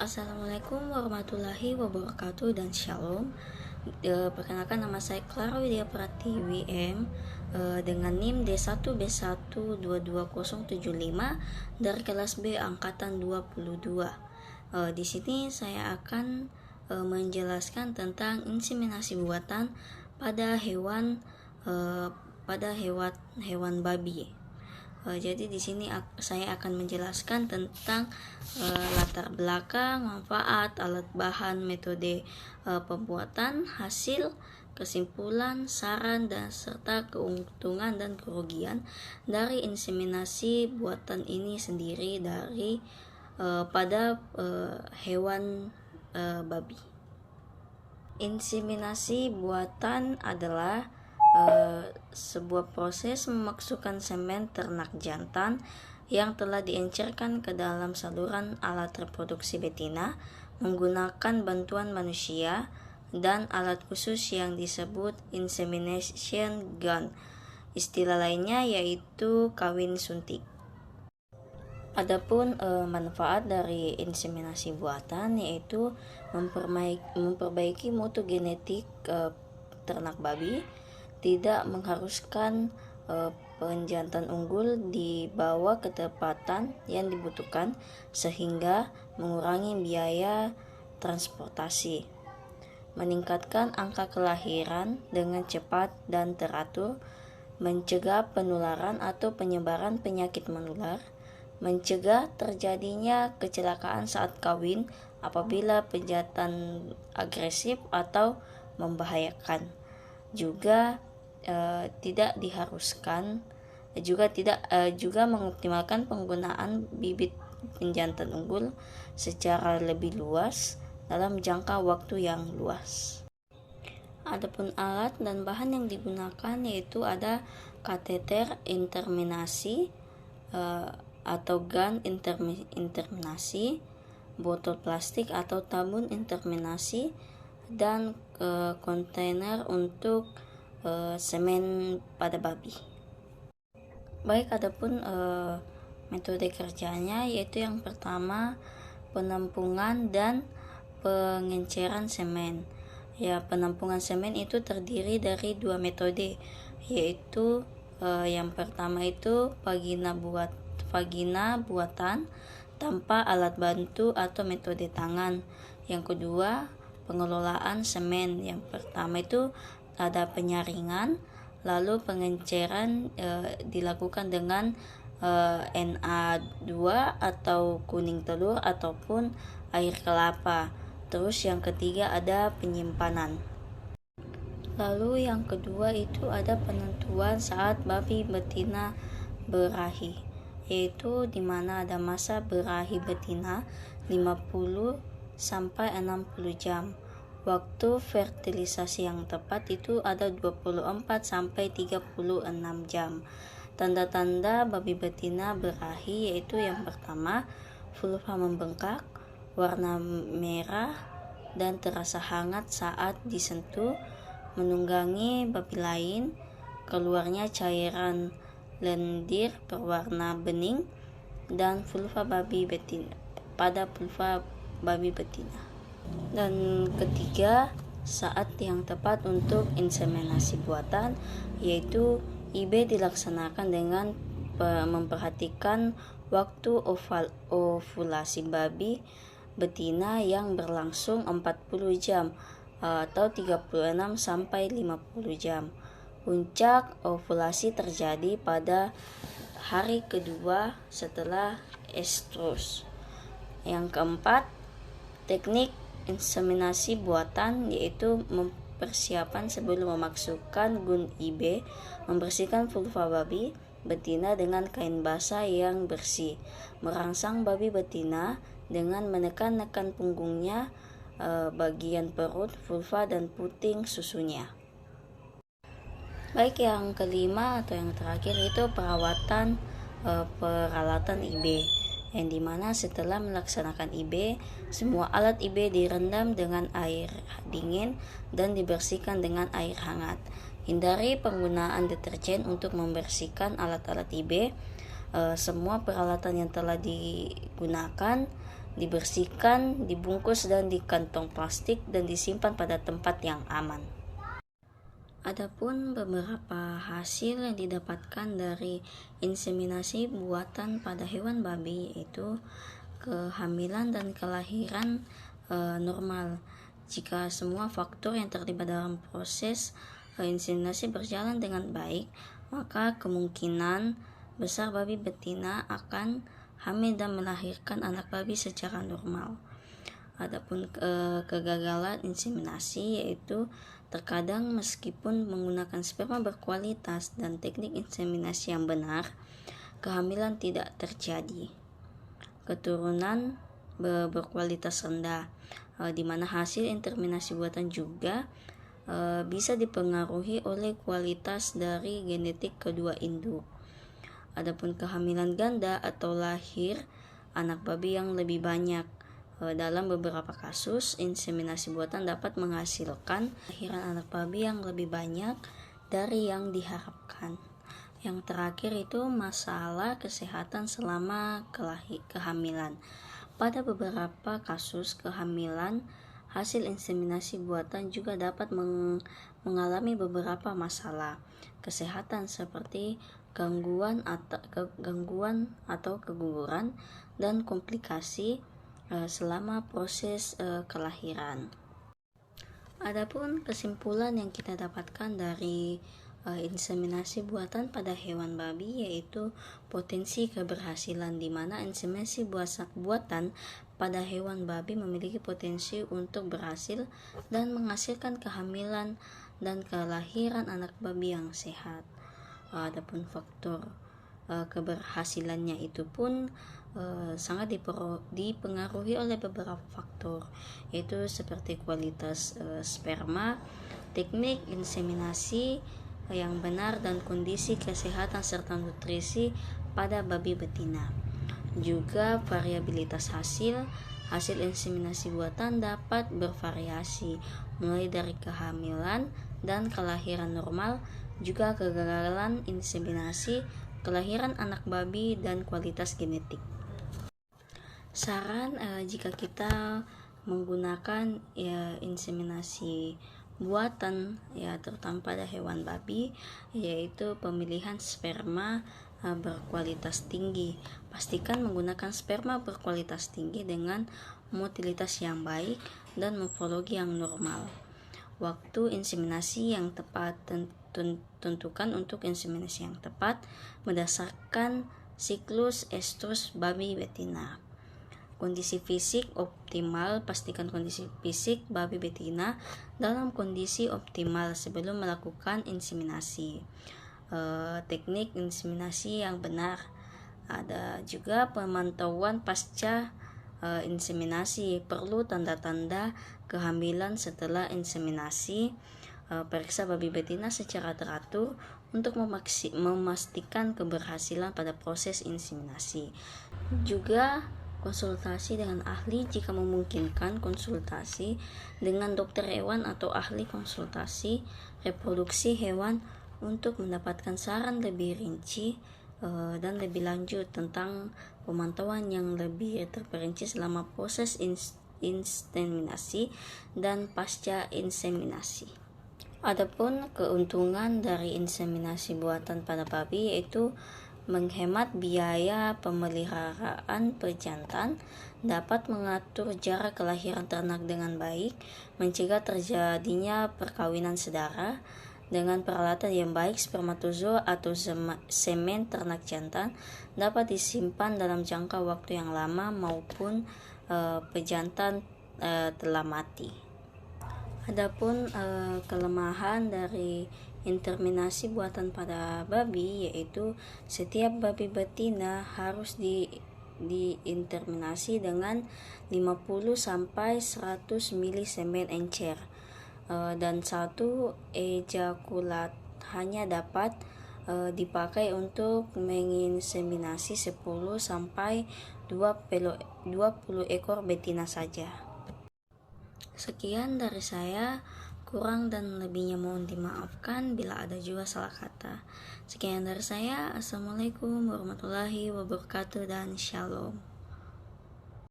Assalamualaikum warahmatullahi wabarakatuh dan shalom. Perkenalkan, nama saya Clara Widya Pratiwi M, dengan NIM D1B1222075 dari kelas B angkatan 22. Di sini saya akan menjelaskan tentang inseminasi buatan pada hewan babi. Jadi di sini saya akan menjelaskan tentang latar belakang, manfaat, alat bahan, metode pembuatan, hasil, kesimpulan, saran, dan serta keuntungan dan kerugian dari inseminasi buatan ini sendiri pada hewan babi. Inseminasi buatan adalah sebuah proses memasukkan semen ternak jantan yang telah diencerkan ke dalam saluran alat reproduksi betina menggunakan bantuan manusia dan alat khusus yang disebut insemination gun. Istilah lainnya yaitu kawin suntik. Adapun manfaat dari inseminasi buatan yaitu memperbaiki mutu genetik ternak babi, tidak mengharuskan penjantan unggul dibawa ketepatan yang dibutuhkan sehingga mengurangi biaya transportasi, meningkatkan angka kelahiran dengan cepat dan teratur, mencegah penularan atau penyebaran penyakit menular, mencegah terjadinya kecelakaan saat kawin apabila penjantan agresif atau membahayakan. Juga tidak diharuskan juga mengoptimalkan penggunaan bibit penjantan unggul secara lebih luas dalam jangka waktu yang luas. Adapun alat dan bahan yang digunakan yaitu ada kateter inseminasi atau gun inseminasi, botol plastik atau tabung inseminasi, dan kontainer untuk semen pada babi. Baik, adapun metode kerjanya yaitu yang pertama penampungan dan pengenceran semen. Penampungan semen itu terdiri dari dua metode, yaitu yang pertama itu vagina buatan tanpa alat bantu atau metode tangan. Yang kedua, pengelolaan semen. Yang pertama itu ada penyaringan, lalu pengenceran dilakukan dengan Na2 atau kuning telur ataupun air kelapa. Terus yang ketiga ada penyimpanan. Lalu yang kedua itu ada penentuan saat babi betina berahi, yaitu di mana ada masa berahi betina 50 sampai 60 jam. Waktu fertilisasi yang tepat itu ada 24 sampai 36 jam. Tanda-tanda babi betina berahi yaitu yang pertama, vulva membengkak, warna merah dan terasa hangat saat disentuh, menunggangi babi lain, keluarnya cairan lendir berwarna bening dan vulva babi betina. Dan ketiga, saat yang tepat untuk inseminasi buatan yaitu IB dilaksanakan dengan memperhatikan waktu ovulasi babi betina yang berlangsung 40 jam atau 36 sampai 50 jam. Puncak ovulasi terjadi pada hari kedua setelah estrus. Yang keempat, teknik inseminasi buatan yaitu persiapan sebelum memasukkan gun IB, membersihkan vulva babi betina dengan kain basah yang bersih, merangsang babi betina dengan menekan-nekan punggungnya, bagian perut, vulva, dan puting susunya. Baik, yang kelima atau yang terakhir itu perawatan peralatan IB, yang dimana setelah melaksanakan IB, semua alat IB direndam dengan air dingin dan dibersihkan dengan air hangat. Hindari penggunaan deterjen untuk membersihkan alat-alat IB. Semua peralatan yang telah digunakan dibersihkan, dibungkus dan di kantong plastik dan disimpan pada tempat yang aman. Adapun beberapa hasil yang didapatkan dari inseminasi buatan pada hewan babi yaitu kehamilan dan kelahiran normal. Jika semua faktor yang terlibat dalam proses inseminasi berjalan dengan baik, maka kemungkinan besar babi betina akan hamil dan melahirkan anak babi secara normal. Adapun kegagalan inseminasi yaitu terkadang meskipun menggunakan sperma berkualitas dan teknik inseminasi yang benar, kehamilan tidak terjadi. Keturunan berkualitas rendah, di mana hasil inseminasi buatan juga bisa dipengaruhi oleh kualitas dari genetik kedua induk. Adapun kehamilan ganda atau lahir anak babi yang lebih banyak, dalam beberapa kasus inseminasi buatan dapat menghasilkan lahiran anak babi yang lebih banyak dari yang diharapkan. Yang terakhir itu masalah kesehatan selama kehamilan. Pada beberapa kasus kehamilan, hasil inseminasi buatan juga dapat mengalami beberapa masalah kesehatan seperti gangguan atau keguguran dan komplikasi selama proses kelahiran. Adapun kesimpulan yang kita dapatkan dari inseminasi buatan pada hewan babi yaitu potensi keberhasilan, di mana inseminasi buatan pada hewan babi memiliki potensi untuk berhasil dan menghasilkan kehamilan dan kelahiran anak babi yang sehat. Adapun faktor keberhasilannya itu pun sangat dipengaruhi oleh beberapa faktor, yaitu seperti kualitas sperma, teknik inseminasi yang benar, dan kondisi kesehatan serta nutrisi pada babi betina. Juga variabilitas hasil inseminasi buatan dapat bervariasi, mulai dari kehamilan dan kelahiran normal, juga kegagalan inseminasi, kelahiran anak babi, dan kualitas genetik. Saran jika kita menggunakan inseminasi buatan terutama pada hewan babi, yaitu pemilihan sperma berkualitas tinggi. Pastikan menggunakan sperma berkualitas tinggi dengan motilitas yang baik dan morfologi yang normal. Waktu inseminasi yang tepat, tentukan untuk inseminasi yang tepat berdasarkan siklus estrus babi betina. Kondisi fisik optimal, pastikan kondisi fisik babi betina dalam kondisi optimal sebelum melakukan inseminasi. Teknik inseminasi yang benar. Ada juga pemantauan pasca inseminasi, perlu tanda-tanda kehamilan setelah inseminasi. Periksa babi betina secara teratur untuk memastikan keberhasilan pada proses inseminasi. Juga konsultasi dengan ahli jika memungkinkan, konsultasi dengan dokter hewan atau ahli konsultasi reproduksi hewan untuk mendapatkan saran lebih rinci dan lebih lanjut tentang pemantauan yang lebih terperinci selama proses inseminasi dan pasca inseminasi. Adapun keuntungan dari inseminasi buatan pada babi yaitu menghemat biaya pemeliharaan pejantan, dapat mengatur jarak kelahiran ternak dengan baik, mencegah terjadinya perkawinan sedara. Dengan peralatan yang baik, spermatozoa atau semen ternak jantan dapat disimpan dalam jangka waktu yang lama maupun pejantan telah mati. Adapun kelemahan dari inseminasi buatan pada babi yaitu setiap babi betina harus diinseminasi dengan 50 sampai 100 ml semen encer, dan satu ejakulat hanya dapat dipakai untuk menginseminasi 10 sampai 20 ekor betina saja. Sekian dari saya, kurang dan lebihnya mohon dimaafkan bila ada juga salah kata. Sekian dari saya, Assalamualaikum warahmatullahi wabarakatuh dan Shalom.